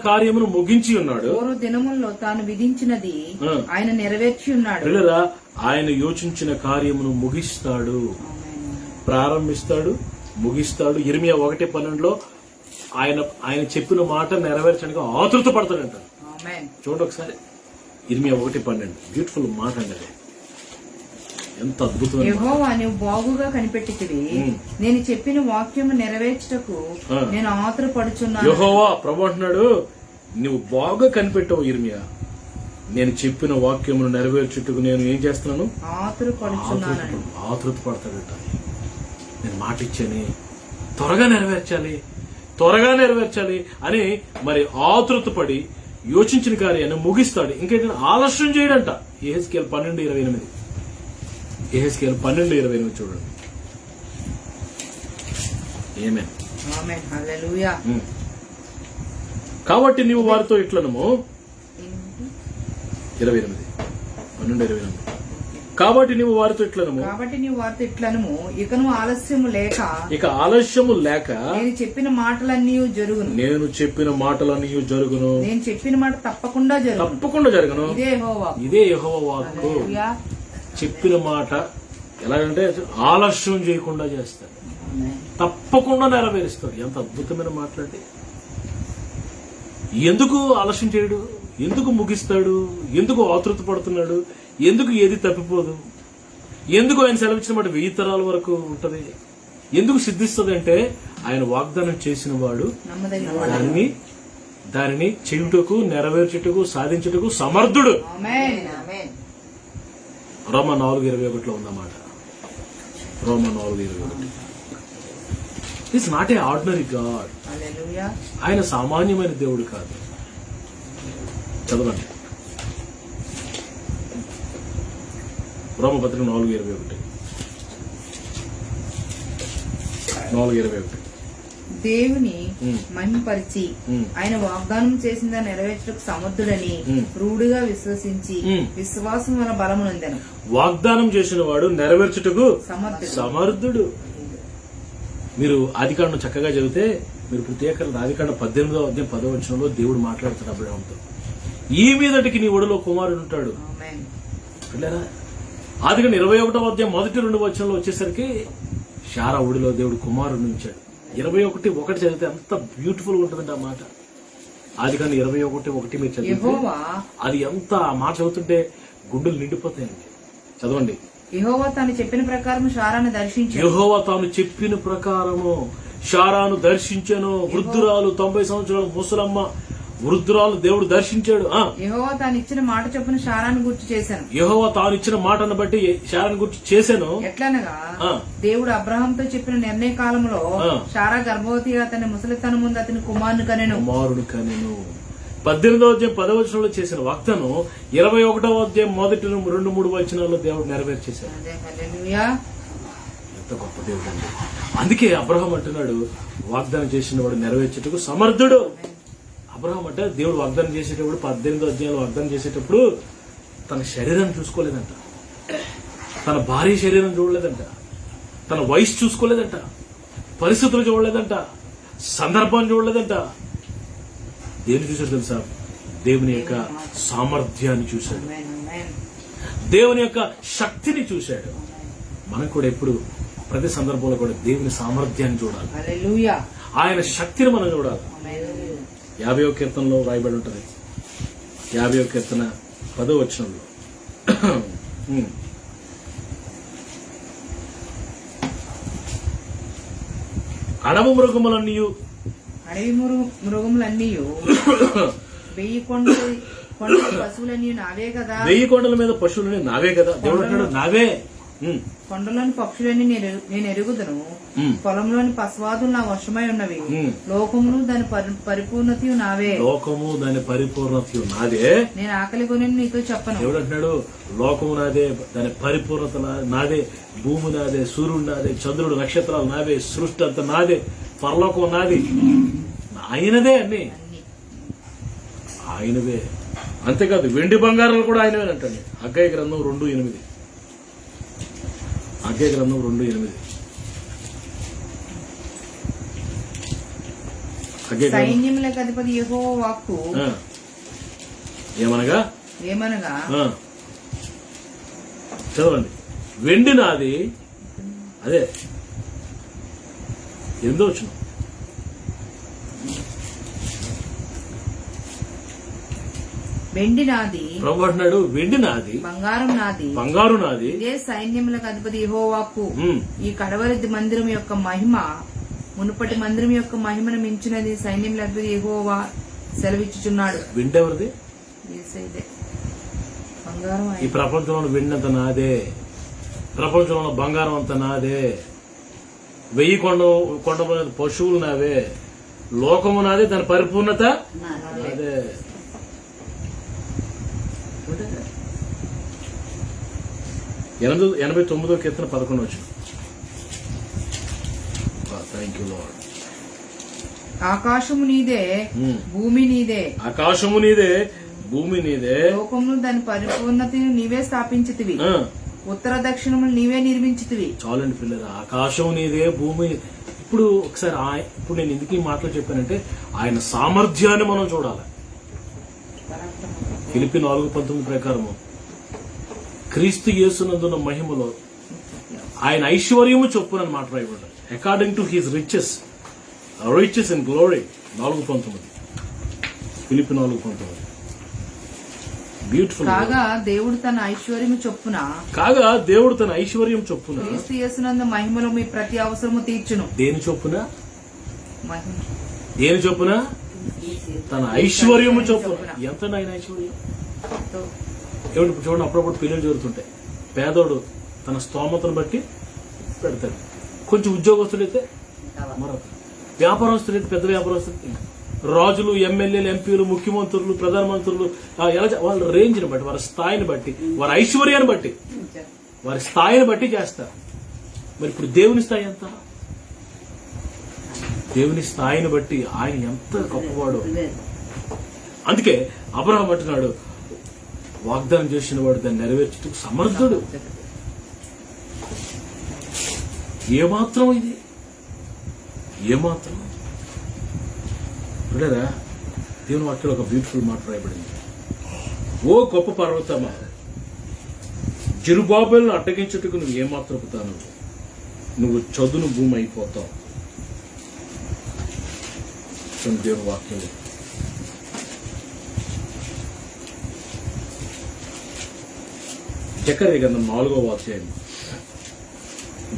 కార్యమును ముగించి ఉన్నాడు. పూర్వ దినముల్లో తాను విధించినది ఆయన నెరవేర్చి ఉన్నాడు. ఆయన యోచించిన కార్యమును ముగిస్తాడు, ప్రారంభిస్తాడు, ముగిస్తాడు. ఇర్మియా 1:12 ఆయన చెప్పిన మాట నెరవేర్చడానికి ఆతృత పడతాడంట. చూడండి ఒకసారి, ఇర్మియా 1:12 బ్యూటిఫుల్ మాట అండి. ఎంత అద్భుతమైన యెహోవా నువ్వు బాగుగా కనిపెట్టితివి, నేను చెప్పిన వాక్యము నెరవేర్చుటకు నేను ఆతురపడుచున్నాను. యెహోవా ప్రభు అంటున్నాడు, నువ్వు బాగా కనిపెట్టావు ఇర్మియా, నేను చెప్పిన వాక్యమును నెరవేర్చుటకు నేను ఏం చేస్తున్నాను, ఆతురపడుచున్నాను. ఆతృత పడతాడట. నేను మాట ఇచ్చాని, త్వరగా నెరవేర్చాలి అని మరి ఆతృత పడి యోచించిన కార్యాన్ని ముగిస్తాడు. ఇంకేంటంటే ఆలస్యం చేయడంట. యెహెజ్కేలు 12:28. యెహెజ్కేలు 12:28 చూడండి. ఆమేన్. ఆమేన్. హల్లెలూయా. కాబట్టి నీవు వారితో ఇట్లనము 28 12:28. కాబట్టి నీవు వారితో ఇట్లనము ఇకను ఆలస్యము లేక నేను చెప్పిన మాటలన్నీ జరుగును. నేను చెప్పిన మాట తప్పకుండా జరుగును. ఇదే యెహోవా వాక్కు. చెప్పిన మాట ఎలాగంటే ఆలస్యం చేయకుండా చేస్తాడు, తప్పకుండా నెరవేరుస్తాడు. ఎంత అద్భుతమైన మాట్లాడి. ఎందుకు ఆలస్యం చేయడు, ఎందుకు ముగిస్తాడు, ఎందుకు ఆతృత పడుతున్నాడు, ఎందుకు ఏది తప్పిపోదు, ఎందుకు ఆయన సెలవిచ్చిన మాట 1000 తరాల వరకు ఉంటది, ఎందుకు సిద్ధిస్తుంది అంటే ఆయన వాగ్దానం చేసిన వాడు దానిని చేయుటకు, నెరవేర్చుటకు, సాధించుటకు సమర్థుడు. రోమ 4:21 ఉందన్నమాట. రోమ 4:21. It's not a ordinary God. ఆయన సామాన్యమైన దేవుడు కాదు. చదవండి రోమపత్రిక 4:21. దేవుని మహిమపరిచి ఆయన వాగ్దానం చేసిందా నెరవేర్చడానికి సమర్థుడని రూఢిగా విశ్వసించి విశ్వాసం వల్ల బలమునందెను. వాగ్దానం చేసిన వాడు నెరవేర్చుటకు సమర్థుడు. మీరు ఆదికాండం చక్కగా చదివితే మీరు ప్రత్యేకంగా ఆదికాండం 18:10 దేవుడు మాట్లాడుతాడు అబ్రహాముతో, ఈ మీదటికి నీ ఒడిలో కుమారుడు ఉంటాడు. ఆదికాండం 21 మొదటి 2 వచనంలో వచ్చేసరికి శారా ఒడిలో దేవుడు కుమారుడిని ఉంచాడు. 21:1 చదివితే అంత బ్యూటిఫుల్ గా ఉంటుందండి ఆ మాట. ఆదికాండం 21:1 మీరు చదివితే అది ఎంత ఆ మాట చదువుతుంటే గుండెలు నిండిపోతాయండి. చదవండి. యెహోవా తాను చెప్పిన ప్రకారము శారాను దర్శించాను. వృద్ధురాలు 90 సంవత్సరాలు ముసలమ్మ వృద్ధురాలు దేవుడు దర్శించాడు. యెహోవా తాను ఇచ్చిన మాట చొప్పున శారాను గుర్తు చేశాను. యెహోవా తాను ఇచ్చిన మాటను బట్టి శారాను గుర్తు చేశాను. ఎట్లనగా దేవుడు అబ్రహాంతో చెప్పిన నిర్ణయ కాలంలో శారా గర్భవతిగా అతని ముసలితనం ముందు అతని కుమారుని కనెను. 18:10 చేసిన వాగ్దానం 21 మొదటి 2-3 వచనాల్లో దేవుడు నెరవేర్చేశాడు. ఎంత గొప్ప దేవుడు అండి. అందుకే అబ్రహాం అంటున్నాడు, వాగ్దానం చేసిన వాడు నెరవేర్చేటకు సమర్థుడు. అబ్రహాం అంటే దేవుడు వాగ్దానం చేసేటప్పుడు 18 వాగ్దానం చేసేటప్పుడు తన శరీరాన్ని చూసుకోలేదంట, తన భార్య శరీరం చూడలేదంట, తన వయసు చూసుకోలేదంట, పరిస్థితులు చూడలేదంట, సందర్భాన్ని చూడలేదంట. దేని చూశాడు తెలుసా? దేవుని యొక్క సామర్థ్యాన్ని చూశాడు, దేవుని యొక్క శక్తిని చూశాడు. మనం కూడా ఎప్పుడు ప్రతి సందర్భంలో కూడా దేవుని సామర్థ్యాన్ని చూడాలి, ఆయన శక్తిని మనం చూడాలి. 50వ కీర్తనలో రాయబడి ఉంటుంది. 50వ కీర్తన 10వ వచనంలో అడవి మృగములన్నీ 1000 పశువులన్నీ నావే కదా, 1000 కొండల మీద పశువులని నావే కదా. దేవుడు అంటాడు నావే. కొండలోని పక్షులన్నీ నేను ఎరుగుదును, పొలంలోని పశువాదులు నా వశమై ఉన్నవి. లోకమును దాని పరిపూర్ణత నావే. లోకము దాని పరిపూర్ణత నాదే. నేను ఆకలి కొని నీతో చెప్పను. దేవుడు అంటున్నాడు లోకము నాదే, దాని పరిపూర్ణత నాదే, భూమి నాదే, సూర్యుడు నాదే, చంద్రుడు నక్షత్రాలు నావే, సృష్టి అంతా నాదే, పరలోకం నాది, ఆయనదే అన్ని ఆయనవే. అంతేకాదు వెండి బంగారాలు కూడా ఆయనవేనంటండి. హగ్గయి గ్రంథం 2:8. హగ్గయి గ్రంథం 2:8. సైన్యములకు అధిపతి యెహోవా వాక్కు ఏమనగా చదవండి. వెండి నాది, అదే 8వ వచనం. వెండి నాది, ప్రభు అంటున్నాడు వెండి నాది, బంగారం నాది, బంగారు నాది. ఇదే సైన్యములకు అధిపతి యెహోవాకు ఉమ్, ఈ కడవరి మందిరం యొక్క మహిమ మునుపటి మందిరం యొక్క మహిమను మించినది సైన్యముల అధిపతి యెహోవా సెలవిచ్చుచున్నాడు. వెండి ఎవరిది? యేసయ్యదే. బంగారం ఈ ప్రపంచంలో వెండి అంత నాదే, ప్రపంచంలో బంగారం అంత నాదే, 1000 కొండ పశువులు నావే, లోకము నాదే, దాని పరిపూర్ణత నాదే. 89వ కీర్తన 11 వచ్చిన. Thank you lord. ఆకాశము నీదే, భూమి నీదే, ఆకాశము నీదే, భూమి నీదే, లోకమును దాని పరిపూర్ణతను నీవే స్థాపించితివి, ఉత్తర దక్షిణములు నీవే నిర్మించితివి. చాలండి పిల్లలు, ఆకాశం నీదే, భూమి. ఇప్పుడు ఒకసారి ఇప్పుడు నేను ఎందుకు ఈ మాటలు చెప్పానంటే ఆయన సామర్థ్యాన్ని మనం చూడాలి. ఫిలిప్పీ 4:19 ప్రకారము క్రీస్తు యేసునందున్న మహిమలో ఆయన ఐశ్వర్యము చొప్పున మాట రాయబడ్డారు. According to his riches in glory. 4:19 ఫిలిప్పీ 4:19. బ్యూటిఫుల్. కాగా దేవుడు తన ఐశ్వర్యము చొప్పున క్రీస్తు యేసునందు మహిమలో మీ ప్రతి అవసరము తీర్చును. దేని చొప్పున? తన ఐశ్వర్యము చొప్పున. ఎంత ఆయన ఐశ్వర్యం ఏమిటి? ఇప్పుడు చూడండి, అప్పుడప్పుడు పిల్లలు జరుగుతుంటాయి. పేదోడు తన స్తోమతను బట్టి పెడతాడు. కొంచెం ఉద్యోగస్తులైతే మరొక, వ్యాపారస్తులైతే పెద్ద వ్యాపారస్తులు, రాజులు, ఎమ్మెల్యేలు, ఎంపీలు, ముఖ్యమంత్రులు, ప్రధానమంత్రులు, వాళ్ళ రేంజ్ని బట్టి, వారి స్థాయిని బట్టి, వారి ఐశ్వర్యాన్ని బట్టి, వారి స్థాయిని బట్టి చేస్తారు. మరి ఇప్పుడు దేవుని స్థాయి ఎంత? దేవుని స్థాయిని బట్టి ఆయన ఎంత గొప్పవాడు. అందుకే అబ్రహాము అంటున్నాడు, వాగ్దానం చేసిన వాడు దాన్ని నెరవేర్చుటకు సమర్థుడు. ఏమాత్రం ఇది, ఏమాత్రం చూడరా. దేవుని వాక్యంలో ఒక బ్యూటిఫుల్ మాట రాయబడింది. ఓ గొప్ప పర్వతమా, జెరుబ్బాబెలును అడ్డగించుటకు నువ్వు ఏమాత్రపు తాను, నువ్వు చదును భూమి అయిపోతావు. దేవుని వాక్యంలో జకర్యా గ్రంథం 4వ అధ్యాయం,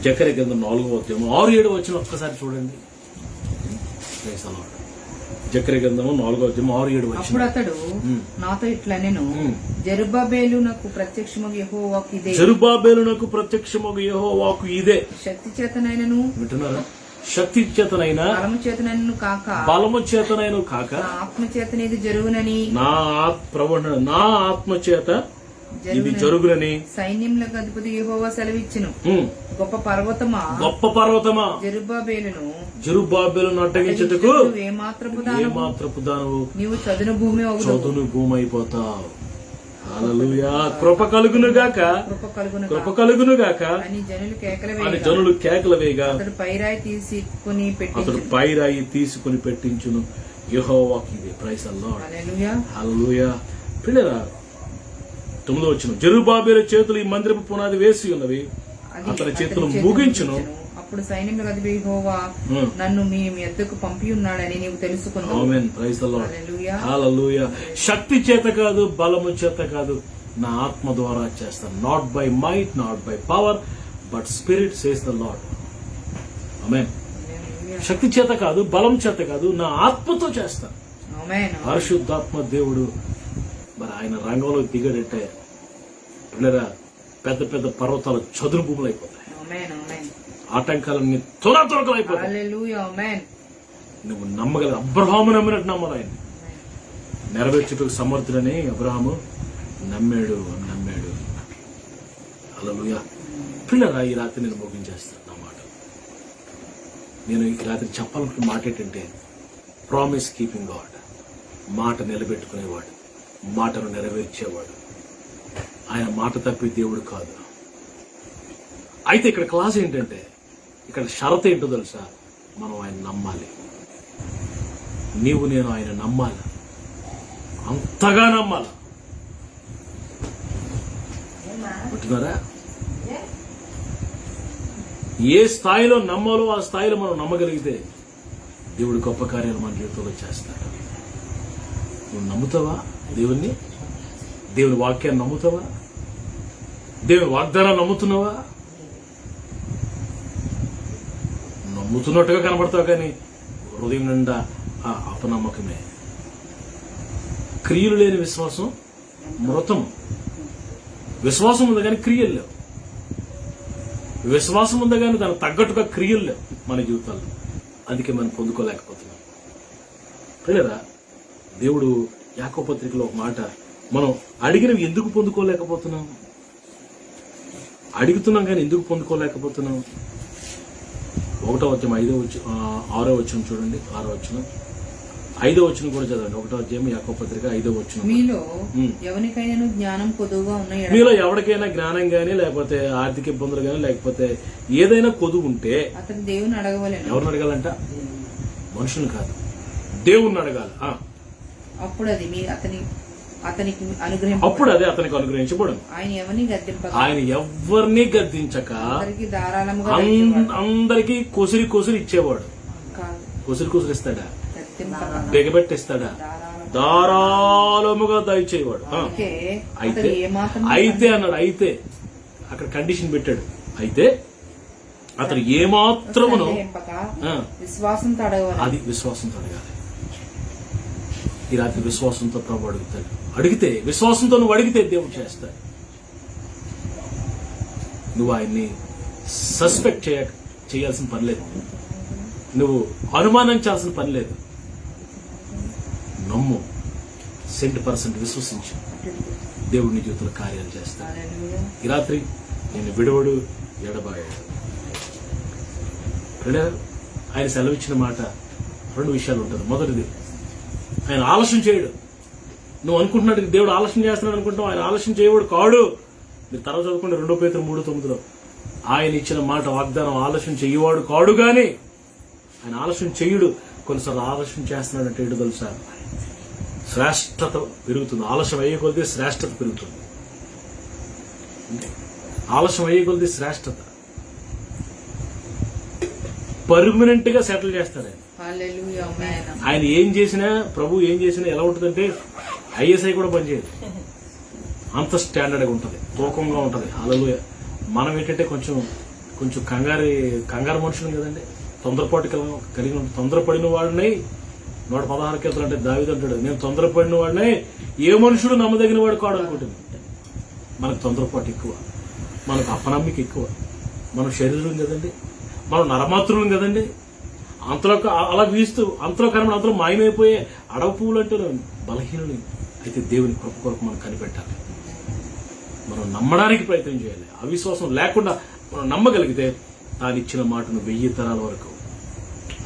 6-7 వచ్చిన ఒక్కసారి చూడండి. జకర్యా గ్రంథము 4వ అధ్యాయం 6-7 వచ్చిన. అప్పుడు అతడు నాతో ఇట్లా నేను జెరుబ్బాబెలునకు ప్రత్యక్షమగు యెహోవాకు ఇదే శక్తి చేతనైనను, వింటున్నారా? శక్తి చేతనైన, బలము చేతనైన కాక ఆత్మ చేతనేది జరుగునని, నా ఆత్మ చేత ఇది జరుగునని సైన్యములకు అధిపతి యెహోవా సెలవిచ్చెను. గొప్ప పర్వతమా జెరుబ్బాబెలును అడ్డగించుటకు ఏమాత్రపు దానవు, నీవు చదును భూమి అయిపోతావు. హల్లెలూయా. కృప కలుగును గాక అని జనులు కేకలు వేయగా అతడు పైరాయి తీసుకుని పెట్టించును. యెహోవాకి ఇదే. Praise the Lord. హల్లెలూయా. పిల్లరా, 9వ వచనం, జెరుబ్బాబెలు చేతులు ఈ మందిరపు పునాది వేసి ఉన్నవి, అతని చేతులు ముగించును. అప్పుడు సైన్యములకు అధిపతి యెహోవా నన్ను మీ యొద్దకు పంపి ఉన్నాడని నీవు తెలుసుకున్నావు. ఆమేన్. Praise the Lord. హల్లెలూయా. శక్తి చేత కాదు, బలము చేత కాదు, నా ఆత్మ ద్వారా చేస్తాను. Not by might, not by power, but spirit says the Lord. ఆమేన్. శక్తి చేత కాదు, బలం చేత కాదు, నా ఆత్మతో చేస్తాను. పరిశుద్ధాత్మ దేవుడు మరి ఆయన రంగంలో దిగడంటే పిల్లరా, పెద్ద పెద్ద పర్వతాలు చదును భూములు అయిపోతాయి. ఆటంకాలన్నీ త్వరకలు అయిపోతాయి. నువ్వు నమ్మగల. అబ్రహాము నమ్మినట్టు నమ్మదు. ఆయన నెరవేర్చుటకు సమర్థుడని అబ్రహాము నమ్మాడు. హల్లెలూయా. పిల్లరా, ఈ రాత్రి నేను ముగించేస్తాను నా మాట. నేను ఈ రాత్రి చెప్పాలనుకున్న మాట ఏంటంటే, ప్రామిస్ కీపింగ్ గాడ్. మాట నిలబెట్టుకునేవాడు, మాటను నెరవేర్చేవాడు. ఆయన మాట తప్పి దేవుడు కాదు. అయితే ఇక్కడ క్లాస్ ఏంటంటే, ఇక్కడ షరతు ఏంటో తెలుసా? మనం ఆయన నమ్మాలి. నీవు నేను ఆయన నమ్మాలి, అంతగా నమ్మాలి. అంటున్నారా? ఏ స్థాయిలో నమ్మాలో ఆ స్థాయిలో మనం నమ్మగలిగితే దేవుడు గొప్ప కార్యాలు మన జీవితంలో చేస్తాడు. నువ్వు నమ్ముతావా దేవుణ్ణి? దేవుని వాక్యాన్ని నమ్ముతావా? దేవుని వాగ్దానాన్ని నమ్ముతున్నావా? నమ్ముతున్నట్టుగా కనబడతావు కానీ హృదయం నిండా ఆ అపనమ్మకమే. క్రియలు లేని విశ్వాసం మృతం. విశ్వాసం ఉంది కానీ క్రియలు లేవు. విశ్వాసం ఉంది కానీ దానికి తగ్గట్టుగా క్రియలు లేవు మన జీవితాల్లో. అందుకే మనం పొందుకోలేకపోతున్నాం. పిల్లరా, దేవుడు యాకోబు పత్రికలో ఒక మాట, మనం అడిగినవి ఎందుకు పొందుకోలేకపోతున్నాం? అడుగుతున్నాం కానీ ఎందుకు పొందుకోలేకపోతున్నాం? 1వ అధ్యాయం 6వ వచనం చూడండి. 6వ వచనం 5వ వచనం కూడా చదవండి. 1వ అధ్యాయం యాకోబు పత్రిక 5వ వచనం. మీలో ఎవరికైనా జ్ఞానం కొదువుగా ఉన్న మీలో ఎవరికైనా జ్ఞానం గానీ, లేకపోతే ఆర్థిక ఇబ్బందులు గానీ, లేకపోతే ఏదైనా కొదువు ఉంటే అతను దేవుని అడగవలేను. ఎవరిని అడగాలంట? మనుషులు కాదు, దేవుణ్ణి అడగాలి. అప్పుడు అది అతనికి అనుగ్రహం. అప్పుడు అదే అతనికి అనుగ్రహించబడును. ఆయన ఎవరిని గద్దించక అందరికీ కొసిరి ఇచ్చేవాడు. కొసిరి ఇస్తాడా? బిగబెట్టిస్తాడా? ధారాళముగా దయచేవాడు. అయితే అన్నాడు. అయితే అక్కడ కండిషన్ పెట్టాడు. అయితే అతను ఏమాత్రమును విశ్వాసంతో అడగాలి. అది విశ్వాసంతో అడగాలి. ఈ రాత్రి విశ్వాసంతో ప్రభు అడుగుతాడు. అడిగితే, విశ్వాసంతో నువ్వు అడిగితే దేవుడు చేస్తాడు. నువ్వు ఆయన్ని సస్పెక్ట్ చేయాల్సిన పని లేదు. నువ్వు అనుమానించాల్సిన పని లేదు. నమ్ము, 100% విశ్వసించు. దేవుడు నీ జీవితంలో కార్యాలు చేస్తాడు. ఈ రాత్రి నేను విడవడు, ఎడబాయాడు. ఆయన సెలవిచ్చిన మాట 2 విషయాలు ఉంటుంది. మొదటిది, ఆయన ఆలస్యం చేయడు. నువ్వు అనుకుంటున్నాడు దేవుడు ఆలస్యం చేస్తున్నాడు అనుకుంటావు. ఆయన ఆలస్యం చేయవాడు కాడు. మీరు తర్వాత చదువుకుంటే 2 Pétero 3:9 ఆయన ఇచ్చిన మాట వాగ్దానం ఆలస్యం చేయవాడు కాడు గాని ఆయన ఆలస్యం చేయుడు. కొన్నిసార్లు ఆలస్యం చేస్తున్నాడంటే ఏంటో తెలుసా? శ్రేష్టత పెరుగుతుంది. ఆలస్యం అయ్యే కొద్ది శ్రేష్టత పెరుగుతుంది. ఆలస్యం అయ్యే కొద్ది శ్రేష్టత పర్మనెంట్ గా సెటిల్ చేస్తాడు ఆయన. ఏం చేసినా, ప్రభు ఏం చేసినా ఎలా ఉంటుందంటే ISI కూడా పనిచేయదు. అంత స్టాండర్డ్ గా ఉంటది, తూకంగా ఉంటది. హల్లెలూయా. మనం ఏంటంటే కొంచెం కంగారు మనుషులు కదండి. తొందరపాటు కలిగి తొందరపడిన వాడిని 116 కీర్తనలు అంటే దావీదు అంటాడు, నేను తొందరపడిన వాడిని ఏ మనుషుడు నమ్మదగిన వాడు కాడు అనుకుంటుంది. మనకు తొందరపాటు ఎక్కువ, మనకు అపనమ్మిక ఎక్కువ. మనం శరీరం కదండి, మనం నరమాతృలం కదండి. అంతలో అలా వీస్తూ అంతలో కనబడి అంతలో మాయమైపోయే అడవి పువ్వులు అంటే బలహీనుని. అయితే దేవుని కృప కొరకు మనం కనిపెట్టాలి. మనం నమ్మడానికి ప్రయత్నం చేయాలి. అవిశ్వాసం లేకుండా మనం నమ్మగలిగితే తానిచ్చిన మాటను 1000 తరాల వరకు,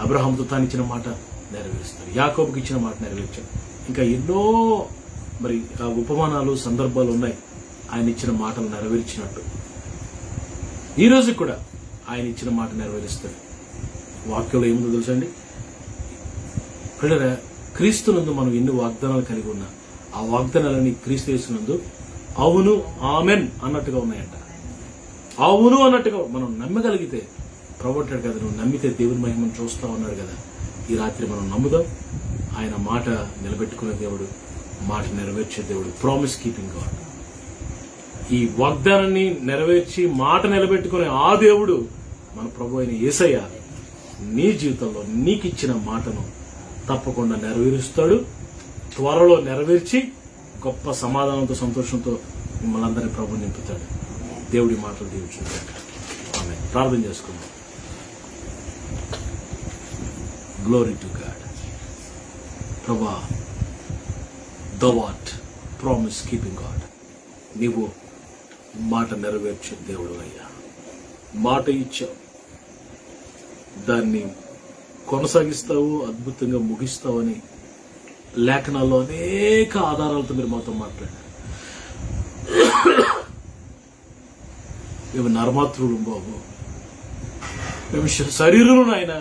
అబ్రహాంతో తానిచ్చిన మాట నెరవేరుస్తాడు, యాకోబుకి ఇచ్చిన మాట నెరవేర్చాడు. ఇంకా ఎన్నో మరి ఉపమానాలు, సందర్భాలు ఉన్నాయి ఆయన ఇచ్చిన మాటలు నెరవేర్చినట్టు. ఈ రోజు కూడా ఆయన ఇచ్చిన మాట నెరవేరుస్తాడు. వాక్యంలో ఏముందో తెలుసండి? పిల్లరా, క్రీస్తునందు మనం ఎన్ని వాగ్దానాలు కలిగి ఉన్నా ఆ వాగ్దానాలన్నీ క్రీస్తు యేసునందు అవును, ఆమెన్ అన్నట్టుగా ఉన్నాయంట. అవును అన్నట్టుగా మనం నమ్మగలిగితే, ప్రభు అంటాడు కదా, నువ్వు నమ్మితే దేవుని మహిమను చూస్తావు అన్నాడు కదా. ఈ రాత్రి మనం నమ్ముదాం. ఆయన మాట నిలబెట్టుకునే దేవుడు, మాట నెరవేర్చే దేవుడు, ప్రామిస్ కీపింగ్ గాడ్. ఈ వాగ్దానాన్ని నెరవేర్చి మాట నిలబెట్టుకునే ఆ దేవుడు మన ప్రభు అయిన యేసయ్య నీ జీవితంలో నీకిచ్చిన మాటను తప్పకుండా నెరవేరుస్తాడు. త్వరలో నెరవేర్చి గొప్ప సమాధానంతో, సంతోషంతో మిమ్మల్ని అందరినీ ప్రభు నింపుతాడు. దేవుడి మాటలు దీవించుకుంటాడు. ఆమె ప్రార్థన చేసుకుందాం. Glory to God. ప్రభా, the what promise keeping God. నీవు మాట నెరవేర్చే దేవుడు అయ్యా. మాట ఇచ్చావు, దాన్ని కొనసాగిస్తావు, అద్భుతంగా ముగిస్తావని లేఖనాల్లో అనేక ఆధారాలతో మీరు మాతో మాట్లాడారు. మేము నరమాతృలు బాబు, మేము శరీరంలో నాయన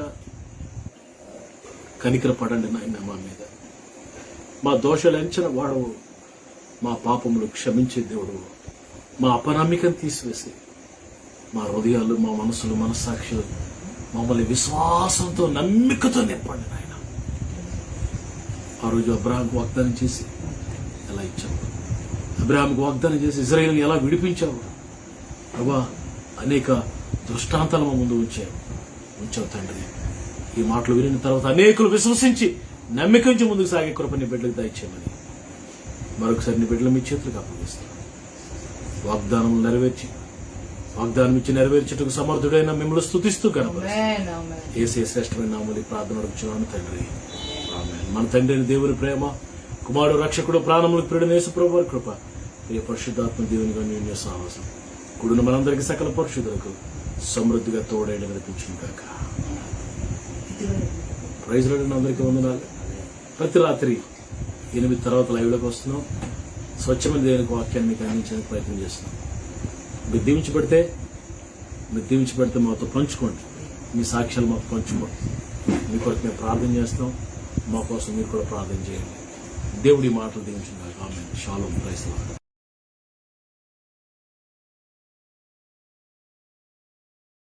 కనికర పడండి నాయన మా మీద. మా దోషాలు ఎంచిన వాడవు, మా పాపములు క్షమించే దేవుడు, మా అపనమ్మికను తీసివేసి మా హృదయాలు, మా మనసులు, మనస్సాక్షులు మమ్మల్ని విశ్వాసంతో, నమ్మికతో నింపండి నాయన. ఆ రోజు అబ్రహాంకు వాగ్దానం చేసి ఎలా ఇచ్చావు, అబ్రహాముకు వాగ్దానం చేసి ఇజ్రాయేల్ని ఎలా విడిపించావు ప్రభా, అనేక దృష్టాంతాలు మా ముందు ఉంచావు తండ్రి. ఈ మాటలు వినిన తర్వాత అనేకులు విశ్వసించి నమ్మికించి ముందుకు సాగే కృప నీ బిడ్డలకు దయచేయమని మరొకసారి నీ బిడ్డలు మీ చేతులకు అప్పగిస్తాను. వాగ్దానం ఇచ్చి నెరవేర్చుటకు సమర్థుడైన మిమ్మల్ని స్తుతిస్తూ కనపరుస్తాను. యేసే శ్రేష్టమైన నామములో ప్రార్థన అడుగుచున్నాను తండ్రి, ఆమేన్. మన తండ్రి అయిన దేవుని ప్రేమ, కుమారుడు రక్షకుడు ప్రాణములకు ప్రియుడైన యేసుప్రభువు వారి కృప, ప్రియ పరిశుద్ధాత్మ దేవునిగా అన్యోన్య సహవాసం కూడిన మనందరికీ సకల పరిశుద్ధులకు సమృద్ధిగా తోడైన నడిపించును గాక. Praise Lord. అందరికీ వందనాలు. ప్రతి రాత్రి 8 తర్వాత లైవ్లోకి వస్తున్నాం. స్వచ్ఛమైన దేవునికి వాక్యాన్ని మీకు అందించడానికి ప్రయత్నం చేస్తున్నాం. మీరు దీవించి పెడితే మాతో పంచుకోండి. మీ సాక్ష్యాలు మాకు పంచుకోండి. మీ కొరకు మేము ప్రార్థన చేస్తాం. మా కోసం మీరు కూడా ప్రార్థన చేయండి. దేవుడి మాటలు దీవించుగాక. ఆమేన్. షాలోమ్. Praise lord.